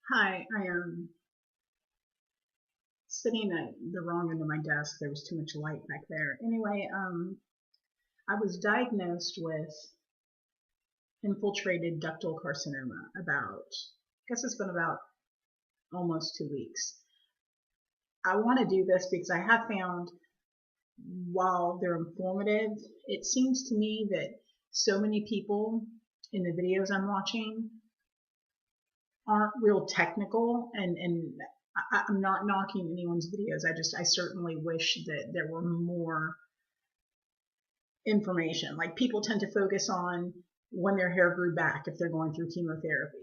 Hi, I am sitting at the wrong end of my desk. There was too much light back there. Anyway, I was diagnosed with infiltrated ductal carcinoma about, I guess it's been about almost 2 weeks. I want to do this because I have found while they're informative, it seems to me that so many people in the videos I'm watching aren't real technical and I'm not knocking anyone's videos. I certainly wish that there were more information. Like people tend to focus on when their hair grew back if they're going through chemotherapy.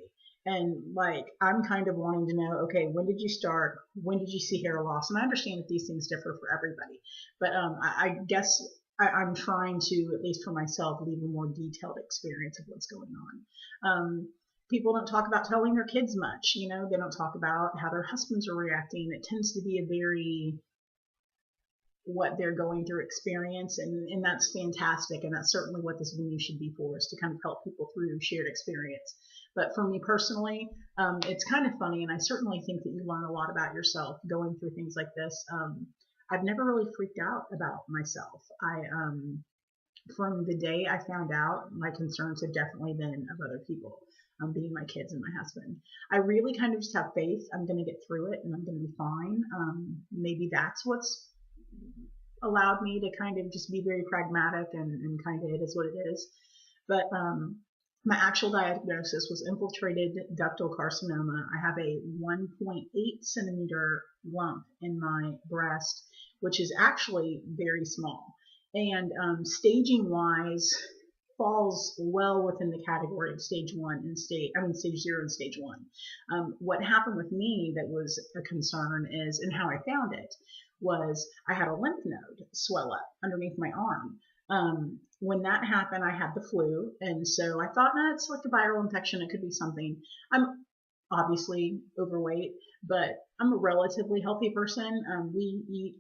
And like I'm kind of wanting to know, okay, when did you start? When did you see hair loss? And I understand that these things differ for everybody, but I guess I'm trying to, at least for myself, leave a more detailed experience of what's going on. People don't talk about telling their kids much. They don't talk about how their husbands are reacting. It tends to be a very what they're going through experience, and that's fantastic, and that's certainly what this venue should be for, is to kind of help people through shared experience. But for me personally, it's kind of funny, and I certainly think that you learn a lot about yourself going through things like this. I've never really freaked out about myself. From the day I found out, my concerns have definitely been of other people, being my kids and my husband. I really kind of just have faith I'm going to get through it and I'm going to be fine. Maybe that's what's allowed me to kind of just be very pragmatic and kind of it is what it is. But my actual diagnosis was infiltrated ductal carcinoma. I have a 1.8 centimeter lump in my breast, which is actually very small. And staging wise, falls well within the category of stage one and stage zero and stage one. What happened with me that was a concern is, and how I found it, was I had a lymph node swell up underneath my arm. When that happened, I had the flu, and so I thought, nah, it's like a viral infection. It could be something. I'm obviously overweight, but I'm a relatively healthy person. We eat,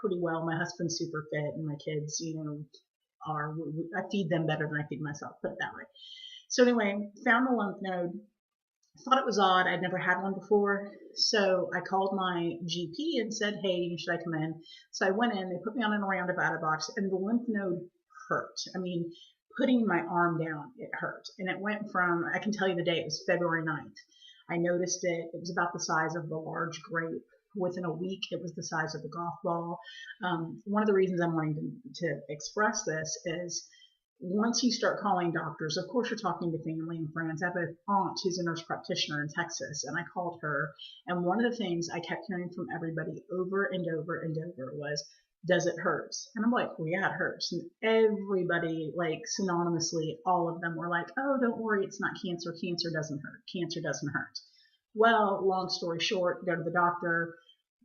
pretty well. My husband's super fit, and my kids, are. I feed them better than I feed myself. Put it that way. So anyway, found the lymph node. Thought it was odd. I'd never had one before. So I called my GP and said, hey, should I come in? So I went in, they put me on an roundabout box, and the lymph node hurt. I mean, putting my arm down, it hurt. And it went from, I can tell you the date, it was February 9th. I noticed it. It was about the size of a large grape. Within a week, it was the size of a golf ball. One of the reasons I'm wanting to express this is once you start calling doctors, of course you're talking to family and friends. I have an aunt who's a nurse practitioner in Texas, and I called her, and one of the things I kept hearing from everybody over and over and over was, does it hurt? And I'm like, well, yeah, it hurts. And everybody, like synonymously, all of them were like, oh, don't worry, it's not cancer. Cancer doesn't hurt. Cancer doesn't hurt. Well, long story short, go to the doctor,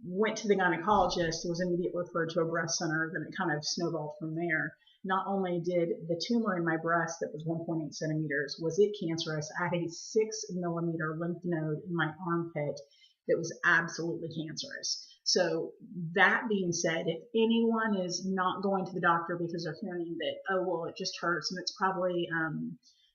went to the gynecologist, was immediately referred to a breast center. Then it kind of snowballed from there. Not only did the tumor in my breast that was 1.8 centimeters, was it cancerous, I had a 6 millimeter lymph node in my armpit that was absolutely cancerous. So that being said, if anyone is not going to the doctor because they're hearing that, oh, well, it just hurts and it's probably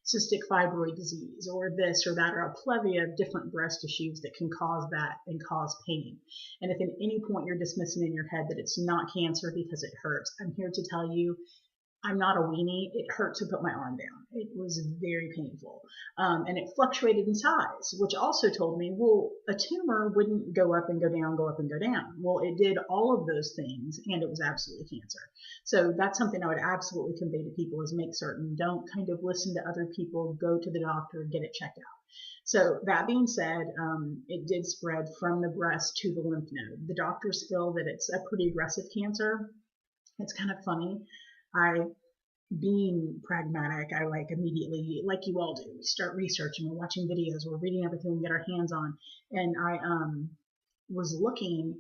cystic fibroid disease or this or that, or a plethora of different breast issues that can cause that and cause pain. And if at any point you're dismissing in your head that it's not cancer because it hurts, I'm here to tell you I'm not a weenie. It hurt to put my arm down. It was very painful. And it fluctuated in size, which also told me, well, a tumor wouldn't go up and go down, go up and go down. Well, it did all of those things, and it was absolutely cancer. So that's something I would absolutely convey to people, is make certain, don't kind of listen to other people, go to the doctor, get it checked out. So that being said, it did spread from the breast to the lymph node. The doctors feel that it's a pretty aggressive cancer. It's kind of funny. I, being pragmatic, I like immediately, like you all do, we start researching, we're watching videos, we're reading everything we get our hands on. And I was looking,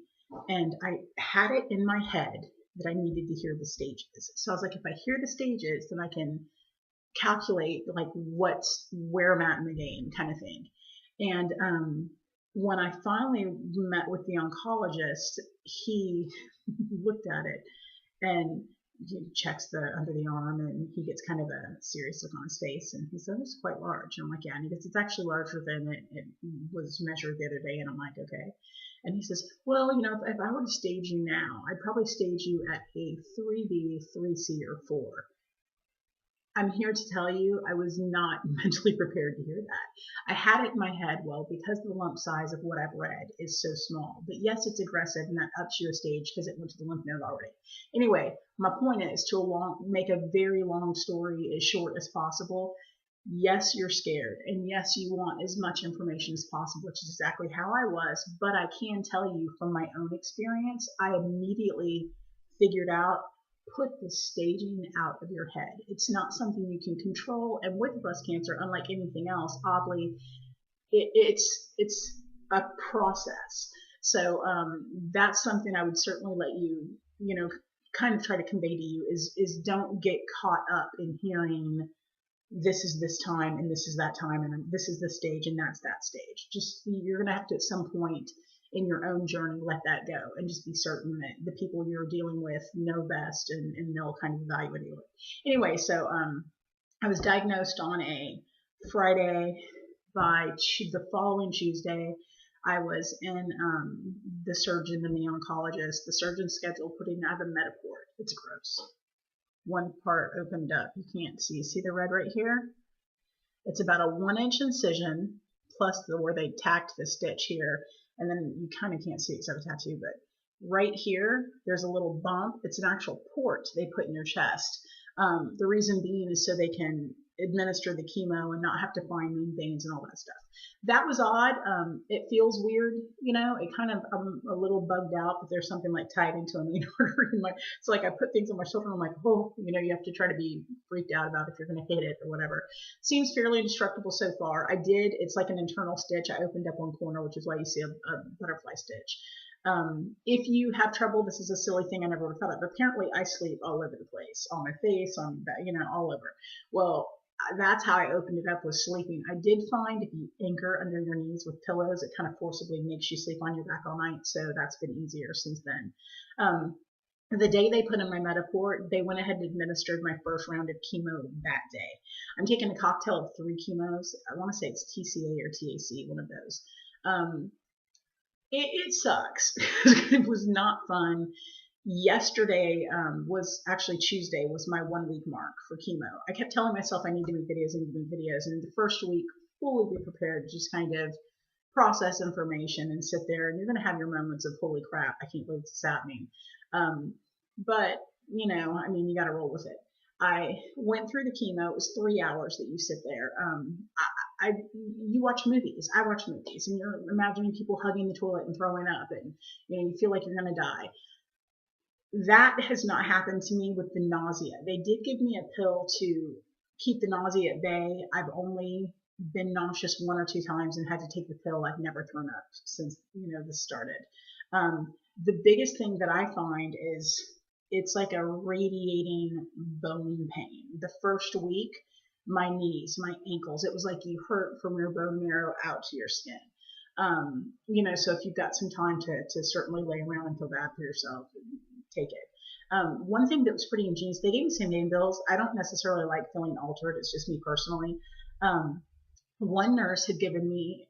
and I had it in my head that I needed to hear the stages. So I was like, if I hear the stages, then I can calculate like where I'm at in the game, kind of thing. And when I finally met with the oncologist, he looked at it and he checks the under the arm, and he gets kind of a serious look on his face, and he says, it's quite large. And I'm like, yeah. And he goes, it's actually larger than it was measured the other day. And I'm like, okay. And he says, well, if I were to stage you now, I'd probably stage you at a 3B, 3C, or 4. I'm here to tell you I was not mentally prepared to hear that. I had it in my head, well, because the lump size of what I've read is so small. But yes, it's aggressive, and that ups you a stage because it went to the lymph node already. Anyway, my point is to make a very long story as short as possible. Yes, you're scared, and yes, you want as much information as possible, which is exactly how I was. But I can tell you from my own experience, I immediately figured out, put the staging out of your head. It's not something you can control. And with breast cancer, unlike anything else, oddly, it's a process. So that's something I would certainly let you, kind of try to convey to you is don't get caught up in hearing this is this time and this is that time and this is the stage and that's that stage. Just you're going to have to at some point in your own journey let that go and just be certain that the people you're dealing with know best, and they'll kind of evaluate it. Anyway, so I was diagnosed on a Friday. By the following Tuesday, I was in the surgeon and the oncologist. The surgeon scheduled putting I have a Metaport. It's gross. One part opened up. You can't see the red right here? It's about a 1-inch incision plus where they tacked the stitch here. And then you kind of can't see it because I have a tattoo, but right here, there's a little bump. It's an actual port they put in your chest. The reason being is so they can administer the chemo and not have to find mean veins and all that stuff. That was odd. It feels weird, it kind of, I'm a little bugged out that there's something like tied into a main artery in so like I put things on my shoulder and I'm like, oh, you have to try to be freaked out about if you're going to hit it or whatever. Seems fairly indestructible so far. It's like an internal stitch. I opened up one corner, which is why you see a butterfly stitch. If you have trouble, this is a silly thing I never would have thought of. Apparently I sleep all over the place, on my face, all over. Well, that's how I opened it up, was sleeping. I did find if you anchor under your knees with pillows, it kind of forcibly makes you sleep on your back all night. So that's been easier since then. The day they put in my Metaport, they went ahead and administered my first round of chemo that day. I'm taking a cocktail of 3 chemos. I want to say it's TCA or TAC, one of those. It sucks. It was not fun. Yesterday was actually Tuesday was my 1-week mark for chemo. I kept telling myself I need to make videos, and the first week fully be prepared to just kind of process information and sit there, and you're going to have your moments of holy crap, I can't believe this is happening. But you got to roll with it. I went through the chemo. It was 3 hours that you sit there. You watch movies. I watch movies, and you're imagining people hugging the toilet and throwing up, and you feel like you're going to die. That has not happened to me with the nausea. They did give me a pill to keep the nausea at bay. I've only been nauseous 1 or 2 times and had to take the pill. I've never thrown up since this started. The biggest thing that I find is it's like a radiating bone pain. The first week, my knees, my ankles, it was like you hurt from your bone marrow out to your skin. So if you've got some time to certainly lay around and feel bad for yourself, take it. One thing that was pretty ingenious, they gave me some name bills. I don't necessarily like feeling altered. It's just me personally. One nurse had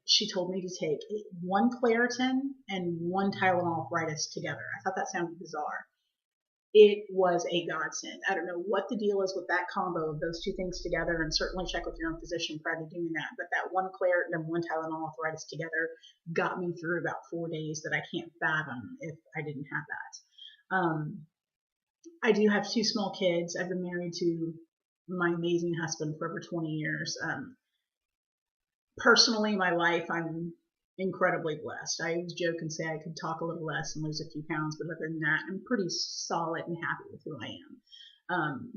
she told me to take 1 Claritin and 1 Tylenol arthritis together. I thought that sounded bizarre. It was a godsend. I don't know what the deal is with that combo of those 2 things together, and certainly check with your own physician prior to doing that. But that 1 Claritin and 1 Tylenol arthritis together got me through about 4 days that I can't fathom if I didn't have that. I do have 2 small kids. I've been married to my amazing husband for over 20 years. Personally, my life, I'm incredibly blessed. I always joke and say I could talk a little less and lose a few pounds, but other than that, I'm pretty solid and happy with who I am.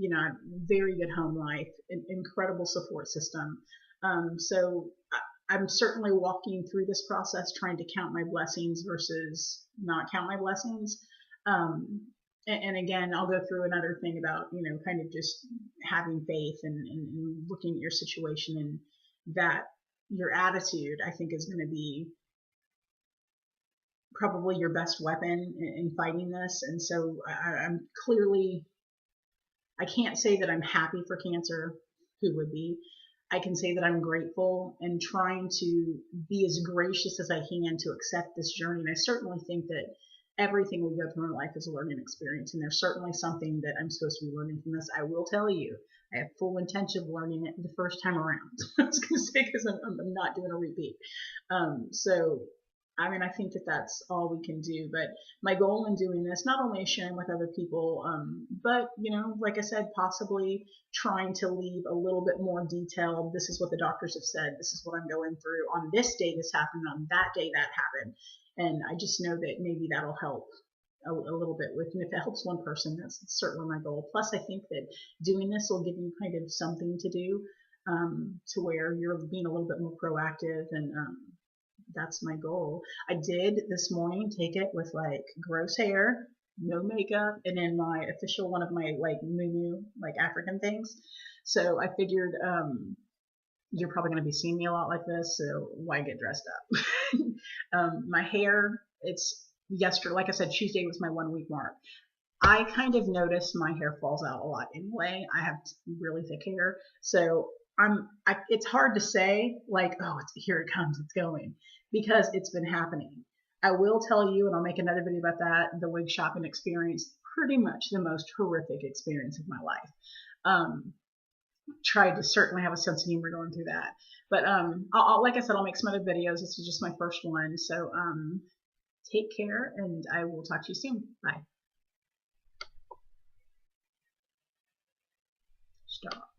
Very good home life, an incredible support system. So I'm certainly walking through this process trying to count my blessings versus not count my blessings. And again, I'll go through another thing about, kind of just having faith and looking at your situation, and that your attitude, I think, is going to be probably your best weapon in fighting this. And so I'm clearly I can't say that I'm happy for cancer. Who would be? I can say that I'm grateful and trying to be as gracious as I can to accept this journey. And I certainly think that everything we go through in life is a learning experience. And there's certainly something that I'm supposed to be learning from this. I will tell you, I have full intention of learning it the first time around. I was going to say, because I'm not doing a repeat. So I mean, I think that that's all we can do. But my goal in doing this, not only is sharing with other people, but, like I said, possibly trying to leave a little bit more detailed. This is what the doctors have said. This is what I'm going through. On this day, this happened. On that day, that happened. And I just know that maybe that'll help a little bit with, and if it helps one person, that's certainly my goal. Plus, I think that doing this will give you kind of something to do, to where you're being a little bit more proactive, and that's my goal. I did this morning take it with like gross hair, no makeup, and in my official one of my like moo like African things. So I figured you're probably going to be seeing me a lot like this, so why get dressed up? My hair, it's yesterday, like I said, Tuesday was my 1 week mark. I kind of notice my hair falls out a lot anyway. I have really thick hair, so it's hard to say like, oh, here it comes, it's going, because it's been happening. I will tell you, and I'll make another video about that, the wig shopping experience, pretty much the most horrific experience of my life. Tried to certainly have a sense of humor going through that, but like I said, I'll make some other videos. This was just my first one, so take care, and I will talk to you soon. Bye. Stop.